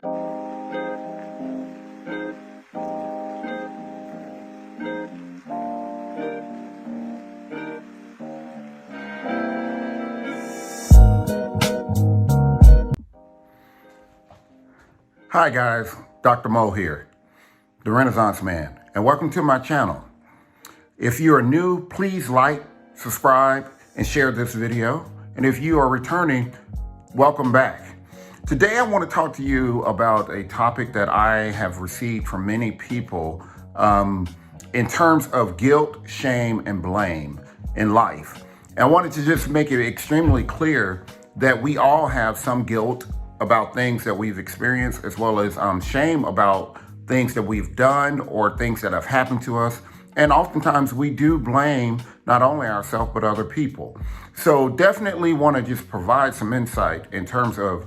Hi guys, Dr. Mo here, the Renaissance Man, and welcome to my channel. If you are new, please like, subscribe, and share this video. And if you are returning, welcome back. Today I want to talk to you about a topic that I have received from many people in terms of guilt, shame, and blame in life. And I wanted to just make it extremely clear that we all have some guilt about things that we've experienced, as well as shame about things that we've done or things that have happened to us. And oftentimes we do blame not only ourselves, but other people. So definitely want to just provide some insight in terms of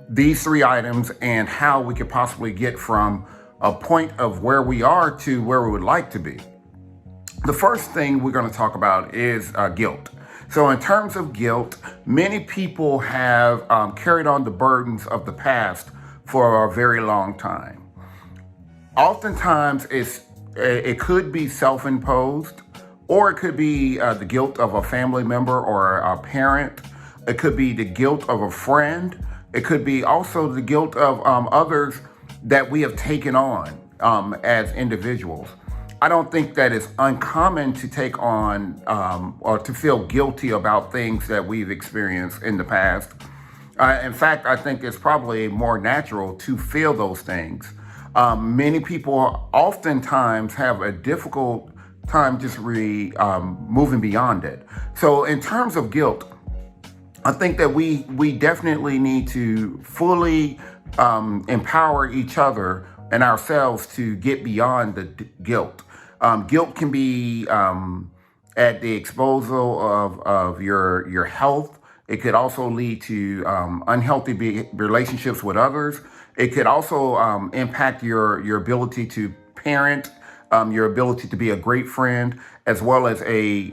these three items and how we could possibly get from a point of where we are to where we would like to be. The first thing we're going to talk about is guilt. So in terms of guilt, many people have carried on the burdens of the past for a very long time. Oftentimes it could be self-imposed, or it could be the guilt of a family member or a parent. It could be the guilt of a friend. It could be also the guilt of others that we have taken on as individuals. I don't think that it's uncommon to take on or to feel guilty about things that we've experienced in the past. In fact, I think it's probably more natural to feel those things. Many people oftentimes have a difficult time just moving beyond it. So in terms of guilt, I think that we definitely need to fully empower each other and ourselves to get beyond the guilt. Guilt can be at the exposure of your health. It could also lead to unhealthy relationships with others. It could also impact your ability to parent, your ability to be a great friend, as well as a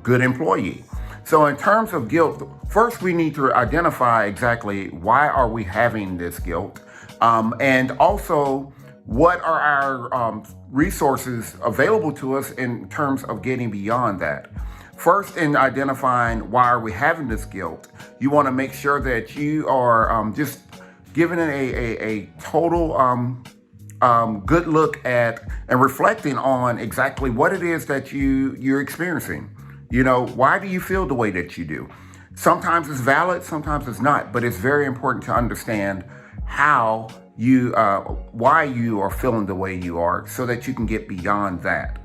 good employee. So in terms of guilt, first we need to identify exactly why are we having this guilt, and also what are our resources available to us in terms of getting beyond that. First, in identifying why are we having this guilt, you want to make sure that you are just giving it a total good look at and reflecting on exactly what it is that you're experiencing. You know, why do you feel the way that you do? Sometimes it's valid, sometimes it's not, but it's very important to understand how why you are feeling the way you are so that you can get beyond that.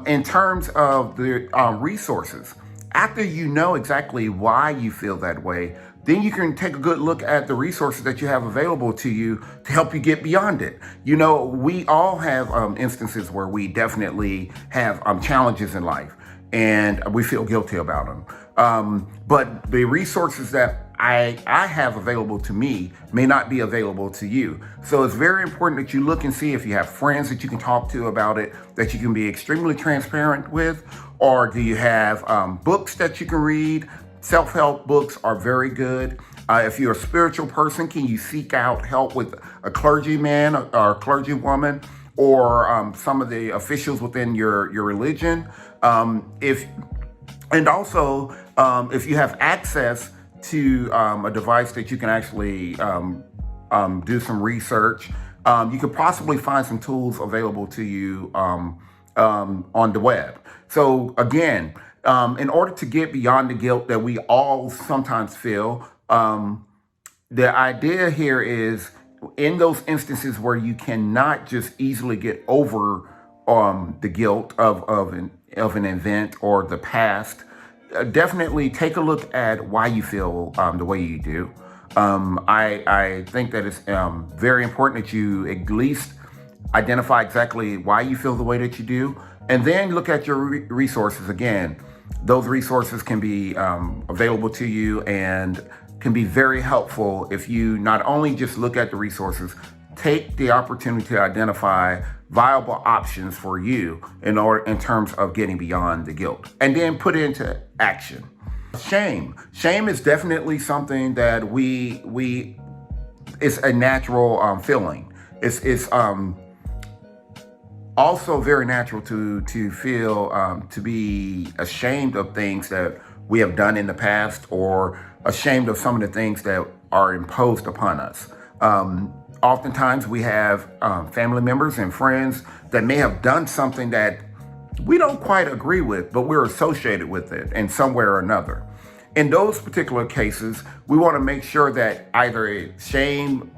In terms of the resources, after you know exactly why you feel that way, then you can take a good look at the resources that you have available to you to help you get beyond it. You know, we all have instances where we definitely have challenges in life and we feel guilty about them. But the resources that I have available to me may not be available to you. So it's very important that you look and see if you have friends that you can talk to about it, that you can be extremely transparent with, or do you have books that you can read? Self-help books are very good. If you're a spiritual person, can you seek out help with a clergyman or a clergywoman, or some of the officials within your religion? If you have access to a device that you can actually do some research, you could possibly find some tools available to you on the web. So again, in order to get beyond the guilt that we all sometimes feel, the idea here is in those instances where you cannot just easily get over the guilt of an event or the past, definitely take a look at why you feel the way you do. I think that it's very important that you at least identify exactly why you feel the way that you do, and then look at your resources. Again, those resources can be available to you and can be very helpful if you not only just look at the resources, take the opportunity to identify viable options for you in terms of getting beyond the guilt, and then put it into action. Shame is definitely something that we it's a natural feeling. It's also very natural to feel to be ashamed of things that we have done in the past, or ashamed of some of the things that are imposed upon us. Oftentimes we have family members and friends that may have done something that we don't quite agree with, but we're associated with it in some way or another. In those particular cases, we want to make sure that either shame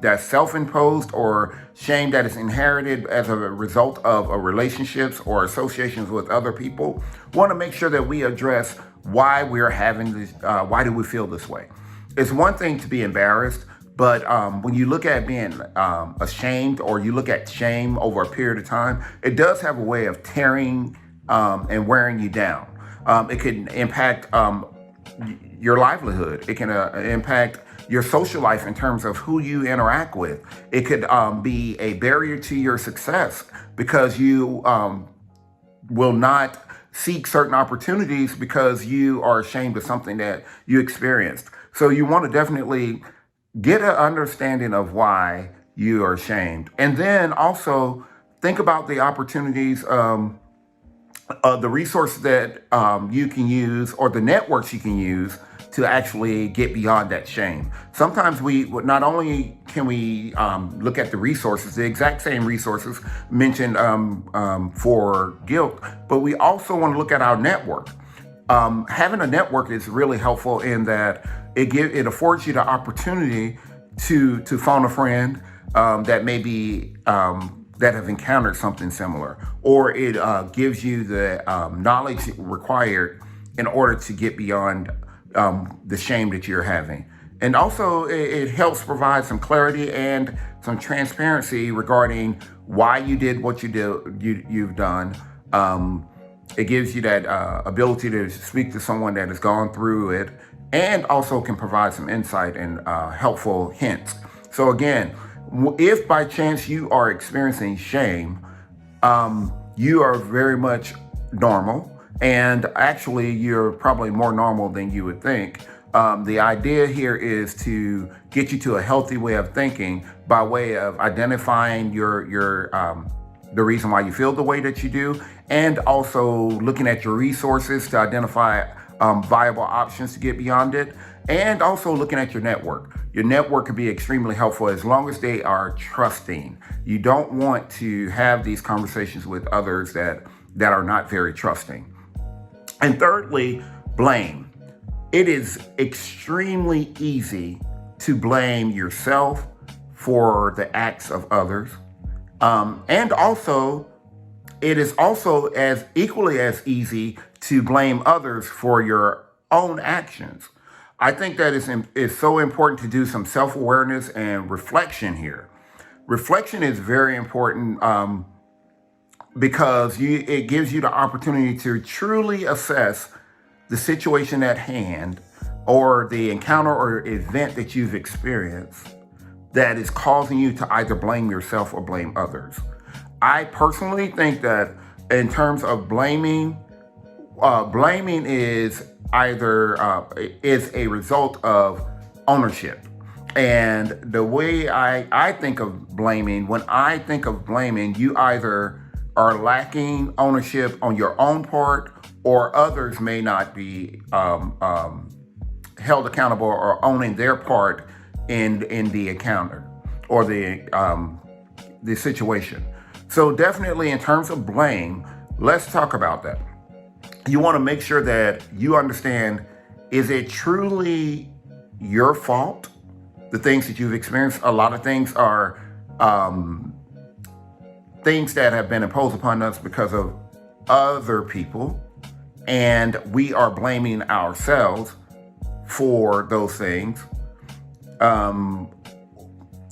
that's self-imposed, or shame that is inherited as a result of relationships or associations with other people, want to make sure that we address why we're having this, why do we feel this way. It's one thing to be embarrassed, but when you look at being ashamed, or you look at shame over a period of time, it does have a way of tearing and wearing you down. It can impact your livelihood. It can impact your social life in terms of who you interact with. It could be a barrier to your success, because you will not seek certain opportunities because you are ashamed of something that you experienced. So you want to definitely get an understanding of why you are ashamed. And then also think about the opportunities, the resources that you can use, or the networks you can use to actually get beyond that shame. Sometimes we not only can we look at the resources, the exact same resources mentioned for guilt, but we also want to look at our network. Having a network is really helpful in that it affords you the opportunity to phone a friend that may be that have encountered something similar, or it gives you the knowledge required in order to get beyond the shame that you're having. And also it helps provide some clarity and some transparency regarding why you did what you've done. It gives you that ability to speak to someone that has gone through it, and also can provide some insight and helpful hints. So again, if by chance you are experiencing shame, you are very much normal. And actually, you're probably more normal than you would think. The idea here is to get you to a healthy way of thinking by way of identifying the reason why you feel the way that you do, and also looking at your resources to identify viable options to get beyond it, and also looking at your network. Your network can be extremely helpful as long as they are trusting. You don't want to have these conversations with others that are not very trusting. And thirdly, blame. It is extremely easy to blame yourself for the acts of others. And also, it is also as equally as easy to blame others for your own actions. I think that it's so important to do some self-awareness and reflection here. Reflection is very important because it gives you the opportunity to truly assess the situation at hand, or the encounter or event that you've experienced that is causing you to either blame yourself or blame others. I personally think that in terms of blaming is either is a result of ownership. And the way I think of blaming, when I think of blaming, you either are lacking ownership on your own part, or others may not be held accountable or owning their part in the encounter or the situation. So definitely in terms of blame, let's talk about that. You want to make sure that you understand, is it truly your fault, the things that you've experienced? A lot of things are things that have been imposed upon us because of other people, and we are blaming ourselves for those things. And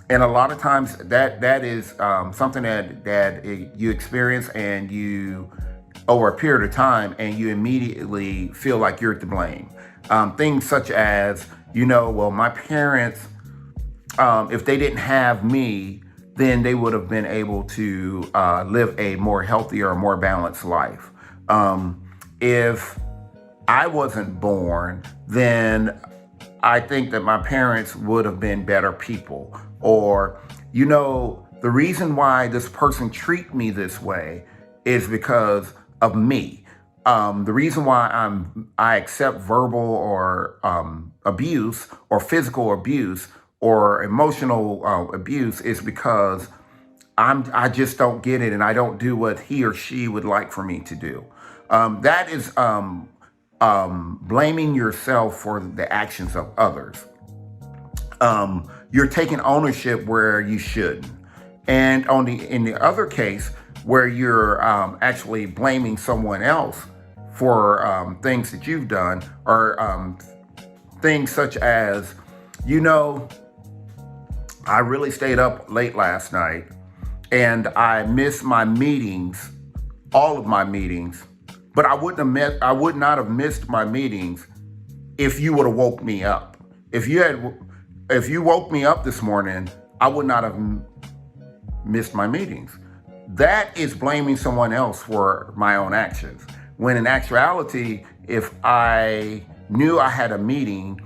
a lot of times that is something that you experience, and you over a period of time, and you immediately feel like you're to blame. Things such as, well, my parents, if they didn't have me, then they would have been able to live a more healthier, more balanced life. If I wasn't born, then I think that my parents would have been better people. Or, the reason why this person treat me this way is because of me. The reason why I accept verbal or abuse or physical abuse or emotional abuse is because I just don't get it, and I don't do what he or she would like for me to do. That is blaming yourself for the actions of others. You're taking ownership where you shouldn't. And in the other case, where you're actually blaming someone else for things that you've done, or things such as, I really stayed up late last night and I missed my meetings, all of my meetings, but I would not have missed my meetings if you would have woke me up. If you woke me up this morning, I would not have missed my meetings. That is blaming someone else for my own actions. When in actuality, if I knew I had a meeting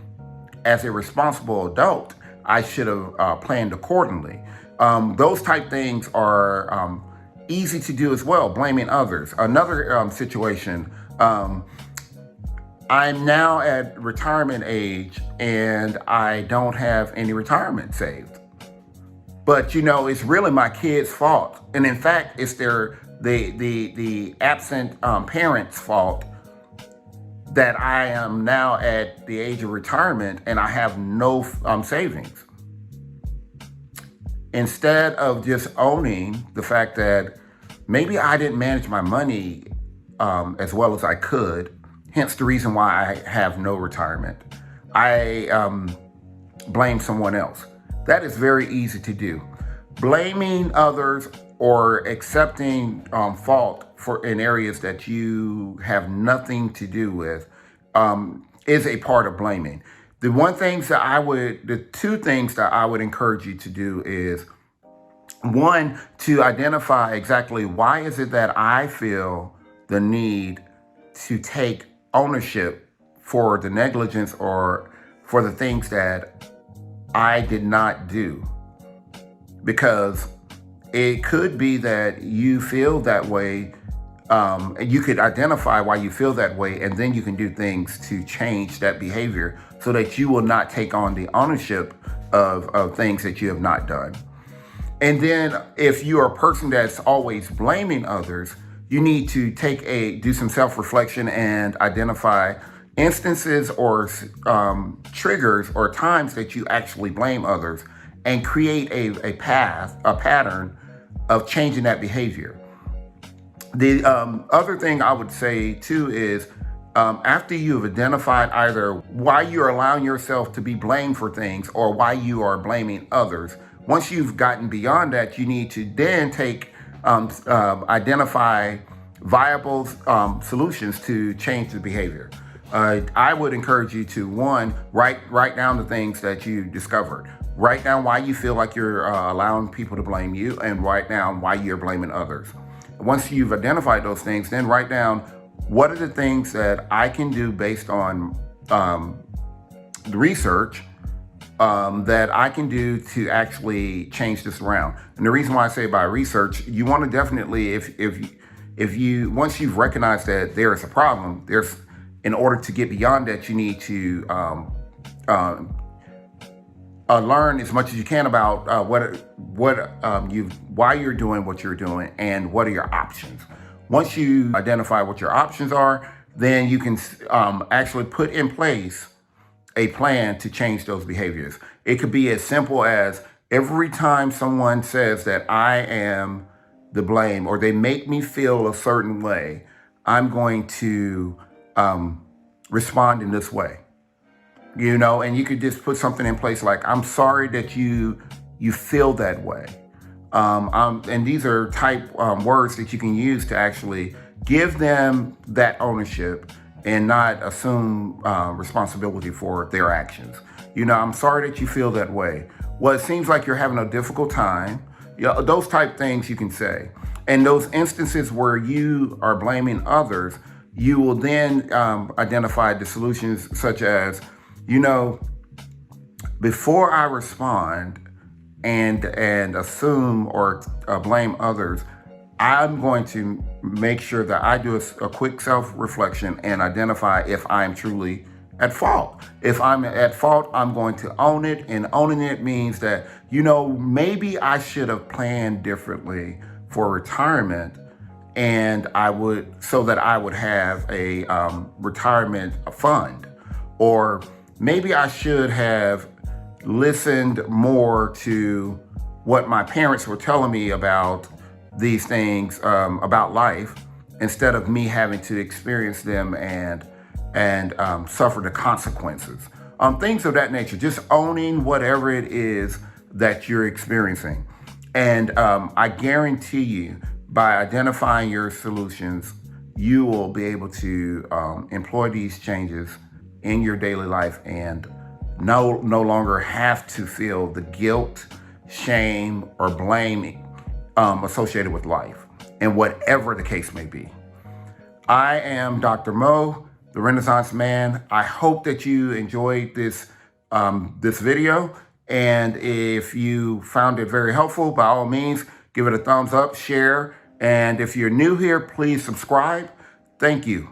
as a responsible adult, I should have planned accordingly. Those type things are easy to do as well, blaming others. Another situation, I'm now at retirement age and I don't have any retirement saved. But it's really my kids' fault, and in fact, it's the absent parents' fault that I am now at the age of retirement and I have no savings. Instead of just owning the fact that maybe I didn't manage my money as well as I could, hence the reason why I have no retirement, I blame someone else. That is very easy to do. Blaming others or accepting fault in areas that you have nothing to do with is a part of blaming. The two things that I would encourage you to do is, one, to identify exactly why is it that I feel the need to take ownership for the negligence or for the things that I did not do. Because it could be that you feel that way. You could identify why you feel that way, and then you can do things to change that behavior so that you will not take on the ownership of things that you have not done. And then if you are a person that's always blaming others, you need to do some self-reflection and identify instances or triggers or times that you actually blame others, and create a pattern of changing that behavior. The other thing I would say too is, after you've identified either why you're allowing yourself to be blamed for things or why you are blaming others, once you've gotten beyond that, you need to then identify viable solutions to change the behavior. I would encourage you to, one, write down the things that you discovered. Write down why you feel like you're allowing people to blame you, and write down why you're blaming others. Once you've identified those things, then write down what are the things that I can do based on the research that I can do to actually change this around. And the reason why I say by research, you want to definitely, if you once you've recognized that there is a problem, in order to get beyond that, you need to learn as much as you can about why you're doing what you're doing and what are your options. Once you identify what your options are, then you can actually put in place a plan to change those behaviors. It could be as simple as, every time someone says that I am the blame or they make me feel a certain way, I'm going to respond in this way. And you could just put something in place like, I'm sorry that you feel that way. And these are type words that you can use to actually give them that ownership and not assume responsibility for their actions. I'm sorry that you feel that way. Well, it seems like you're having a difficult time. Those type things you can say. And those instances where you are blaming others, you will then identify the solutions, such as, before I respond and assume or blame others, I'm going to make sure that I do a quick self-reflection and identify if I'm truly at fault. If I'm at fault, I'm going to own it, and owning it means that, maybe I should have planned differently for retirement, and so that I would have a retirement fund, or maybe I should have listened more to what my parents were telling me about these things, about life, instead of me having to experience them and suffer the consequences. Things of that nature. Just owning whatever it is that you're experiencing, and I guarantee you, by identifying your solutions, you will be able to employ these changes in your daily life and no longer have to feel the guilt, shame, or blame associated with life, and whatever the case may be. I am Dr. Mo, the Renaissance Man. I hope that you enjoyed this video, and if you found it very helpful, by all means, give it a thumbs up, share, and if you're new here, please subscribe. Thank you.